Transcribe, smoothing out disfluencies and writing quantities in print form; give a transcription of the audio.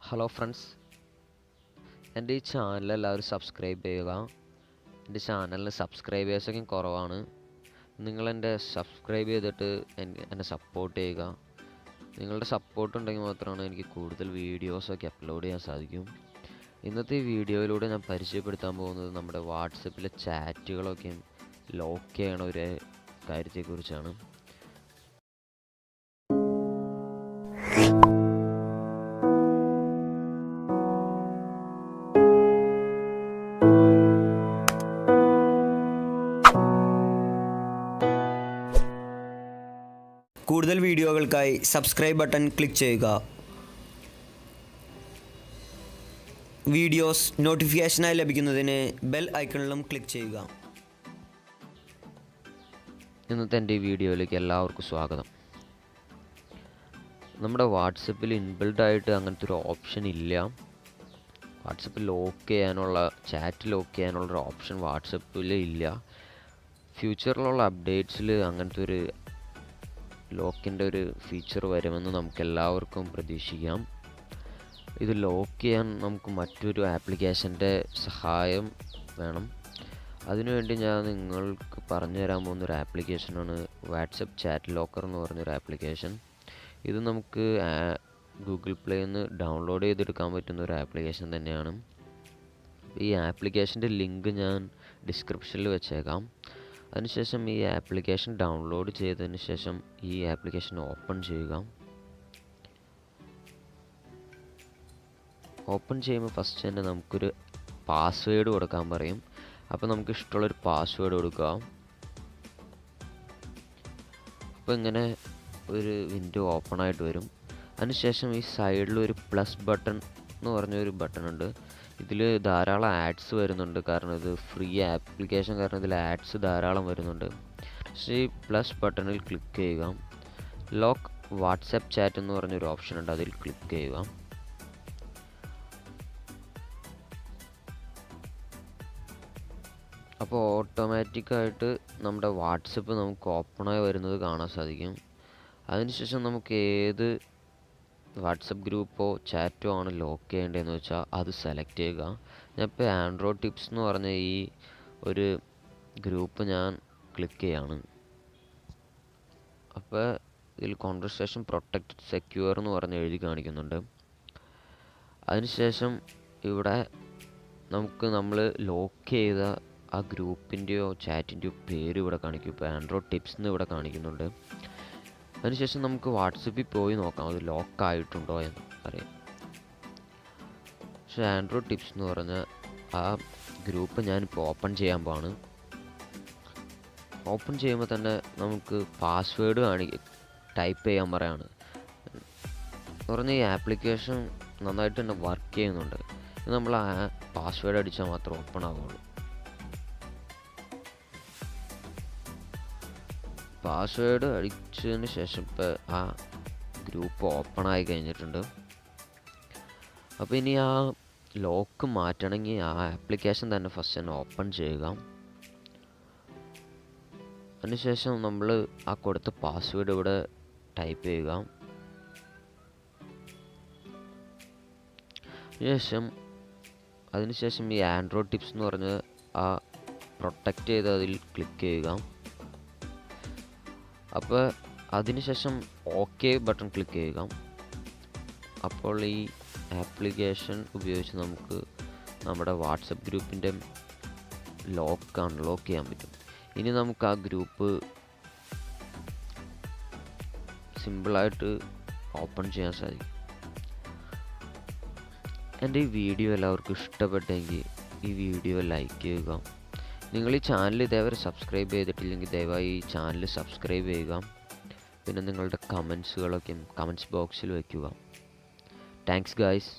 Hello friends, എൻ്റെ ഈ channel എല്ലാവരും സബ്സ്ക്രൈബ് ചെയ്യുക. എൻ്റെ ചാനലിന് സബ്സ്ക്രൈബേഴ്സൊക്കെ കുറവാണ്. നിങ്ങളെൻ്റെ സബ്സ്ക്രൈബ് ചെയ്തിട്ട് എന്നെ സപ്പോർട്ട് ചെയ്യുക. നിങ്ങളുടെ സപ്പോർട്ട് ഉണ്ടെങ്കിൽ മാത്രമാണ് എനിക്ക് കൂടുതൽ വീഡിയോസൊക്കെ അപ്ലോഡ് ചെയ്യാൻ സാധിക്കും. ഇന്നത്തെ ഈ വീഡിയോയിലൂടെ ഞാൻ പരിചയപ്പെടുത്താൻ പോകുന്നത് നമ്മുടെ വാട്സപ്പിലെ ചാറ്റുകളൊക്കെ ലോക്ക് ചെയ്യണ ഒരു കാര്യത്തെക്കുറിച്ചാണ്. കൂടുതൽ വീഡിയോകൾക്കായി സബ്സ്ക്രൈബ് ബട്ടൺ ക്ലിക്ക് ചെയ്യുക. വീഡിയോസ് നോട്ടിഫിക്കേഷനായി ലഭിക്കുന്നതിന് ബെൽ ഐക്കണിലും ക്ലിക്ക് ചെയ്യുക. ഇന്നത്തെ എൻ്റെ ഈ വീഡിയോയിലേക്ക് എല്ലാവർക്കും സ്വാഗതം. നമ്മുടെ വാട്സപ്പിൽ ഇൻബിൽഡായിട്ട് അങ്ങനത്തെ ഒരു ഓപ്ഷൻ ഇല്ല. വാട്സപ്പ് ലോക്ക് ചെയ്യാനുള്ള, ചാറ്റ് ലോക്ക് ചെയ്യാനുള്ളൊരു ഓപ്ഷൻ വാട്സപ്പിൽ ഇല്ല. ഫ്യൂച്ചറിലുള്ള അപ്ഡേറ്റ്സിൽ അങ്ങനത്തെ ഒരു ലോക്കിൻ്റെ ഒരു ഫീച്ചർ വരുമെന്ന് നമുക്ക് എല്ലാവർക്കും പ്രതീക്ഷിക്കാം. ഇത് ലോക്ക് ചെയ്യാൻ നമുക്ക് മറ്റൊരു ആപ്ലിക്കേഷൻ്റെ സഹായം വേണം. അതിനുവേണ്ടി ഞാൻ നിങ്ങൾക്ക് പറഞ്ഞു തരാൻ പോകുന്നൊരു ആപ്ലിക്കേഷനാണ് വാട്സപ്പ് ചാറ്റ് ലോക്കർ എന്ന് പറഞ്ഞൊരു ആപ്ലിക്കേഷൻ. ഇത് നമുക്ക് ഗൂഗിൾ പ്ലേയിൽ നിന്ന് ഡൗൺലോഡ് ചെയ്തെടുക്കാൻ പറ്റുന്ന ഒരു ആപ്ലിക്കേഷൻ തന്നെയാണ്. ഈ ആപ്ലിക്കേഷൻ്റെ ലിങ്ക് ഞാൻ ഡിസ്ക്രിപ്ഷനിൽ വെച്ചേക്കാം. അതിനുശേഷം ഈ ആപ്ലിക്കേഷൻ ഡൗൺലോഡ് ചെയ്തതിന് ശേഷം ഈ ആപ്ലിക്കേഷൻ ഓപ്പൺ ചെയ്യുക. ഓപ്പൺ ചെയ്യുമ്പോൾ ഫസ്റ്റ് തന്നെ നമുക്കൊരു പാസ്വേഡ് കൊടുക്കാൻ പറയും. അപ്പോൾ നമുക്ക് ഇഷ്ടമുള്ളൊരു പാസ്വേഡ് കൊടുക്കുക. അപ്പോൾ ഇങ്ങനെ ഒരു വിൻഡോ ഓപ്പൺ ആയിട്ട് വരും. അതിനുശേഷം ഈ സൈഡിൽ ഒരു പ്ലസ് ബട്ടൺ എന്ന് പറഞ്ഞൊരു ബട്ടൺ ഉണ്ട്. ഇതിൽ ധാരാളം ആഡ്സ് വരുന്നുണ്ട്, കാരണം ഇത് ഫ്രീ ആപ്ലിക്കേഷൻ കാരണം ഇതിൽ ആഡ്സ് ധാരാളം വരുന്നുണ്ട്. പക്ഷേ ഈ പ്ലസ് ബട്ടണിൽ ക്ലിക്ക് ചെയ്യുക. ലോക്ക് വാട്സപ്പ് ചാറ്റ് എന്ന് പറഞ്ഞൊരു ഓപ്ഷൻ ഉണ്ട്, അതിൽ ക്ലിക്ക് ചെയ്യുക. അപ്പോൾ ഓട്ടോമാറ്റിക്കായിട്ട് നമ്മുടെ വാട്സപ്പ് നമുക്ക് ഓപ്പണായി വരുന്നത് കാണാൻ സാധിക്കും. അതിനുശേഷം നമുക്ക് ഏത് വാട്സപ്പ് ഗ്രൂപ്പോ ചാറ്റോ ആണ് ലോക്ക് ചെയ്യേണ്ടതെന്ന് വെച്ചാൽ അത് സെലക്ട് ചെയ്യുക. ഞാൻ ഇപ്പോൾ ആൻഡ്രോയിഡ് ടിപ്സ് എന്ന് പറഞ്ഞ ഈ ഒരു ഗ്രൂപ്പ് ഞാൻ ക്ലിക്ക് ചെയ്യാണ്. അപ്പോൾ ഇതിൽ കോൺവെർസേഷൻ പ്രൊട്ടക്റ്റഡ് സെക്യൂർ എന്ന് പറഞ്ഞ് എഴുതി കാണിക്കുന്നുണ്ട്. അതിനുശേഷം ഇവിടെ നമുക്ക് നമ്മൾ ലോക്ക് ചെയ്ത ആ ഗ്രൂപ്പിൻ്റെയോ ചാറ്റിൻ്റെയോ പേര് ഇവിടെ കാണിക്കും. ഇപ്പോൾ ആൻഡ്രോയിഡ് ടിപ്സ് എന്ന് ഇവിടെ കാണിക്കുന്നുണ്ട്. അതിനുശേഷം നമുക്ക് വാട്സപ്പിൽ പോയി നോക്കാം അത് ലോക്ക് ആയിട്ടുണ്ടോ എന്ന് അറിയാം. പക്ഷേ ആൻഡ്രോയിഡ് ടിപ്സ് എന്ന് പറഞ്ഞ ആ ഗ്രൂപ്പ് ഞാനിപ്പോൾ ഓപ്പൺ ചെയ്യാൻ പോവാണ്. ഓപ്പൺ ചെയ്യുമ്പോൾ തന്നെ നമുക്ക് പാസ്വേഡ് ടൈപ്പ് ചെയ്യാൻ പറയാണ്. എന്ന് പറഞ്ഞാൽ ഈ ആപ്ലിക്കേഷൻ നന്നായിട്ട് തന്നെ വർക്ക് ചെയ്യുന്നുണ്ട്. ഇത് നമ്മൾ ആ പാസ്വേഡ് അടിച്ചാൽ മാത്രമേ ഓപ്പൺ ആവുള്ളൂ. പാസ്വേഡ് അടിച്ചതിന് ശേഷം ഇപ്പോൾ ആ ഗ്രൂപ്പ് ഓപ്പൺ ആയി കഴിഞ്ഞിട്ടുണ്ട്. അപ്പോൾ ഇനി ആ ലോക്ക് മാറ്റണമെങ്കിൽ ആ ആപ്ലിക്കേഷൻ തന്നെ ഫസ്റ്റ് തന്നെ ഓപ്പൺ ചെയ്യുക. അതിനുശേഷം നമ്മൾ ആ കൊടുത്ത പാസ്വേഡ് ഇവിടെ ടൈപ്പ് ചെയ്യുക. അതിനുശേഷം ഈ ആൻഡ്രോയിഡ് ടിപ്സ് എന്ന് പറഞ്ഞ് ആ പ്രൊട്ടക്റ്റ് ചെയ്ത് അതിൽ ക്ലിക്ക് ചെയ്യുക. അപ്പോൾ അതിനുശേഷം ഓക്കെ ബട്ടൺ ക്ലിക്ക് ചെയ്യുക. അപ്പോൾ ഈ ആപ്ലിക്കേഷൻ ഉപയോഗിച്ച് നമുക്ക് നമ്മുടെ വാട്സപ്പ് ഗ്രൂപ്പിൻ്റെ ലോക്ക് അൺലോക്ക് ചെയ്യാൻ പറ്റും. ഇനി നമുക്ക് ആ ഗ്രൂപ്പ് സിമ്പിളായിട്ട് ഓപ്പൺ ചെയ്യാൻ സാധിക്കും. എൻ്റെ ഈ വീഡിയോ എല്ലാവർക്കും ഇഷ്ടപ്പെട്ടെങ്കിൽ ഈ വീഡിയോ ലൈക്ക് ചെയ്യുക. നിങ്ങൾ ഈ ചാനൽ ഇതേവരെ സബ്സ്ക്രൈബ് ചെയ്തിട്ടില്ലെങ്കിൽ ദയവായി ഈ ചാനൽ സബ്സ്ക്രൈബ് ചെയ്യുക. പിന്നെ നിങ്ങളുടെ കമൻസുകളൊക്കെ കമൻസ് ബോക്സിൽ വയ്ക്കുക. Thanks guys.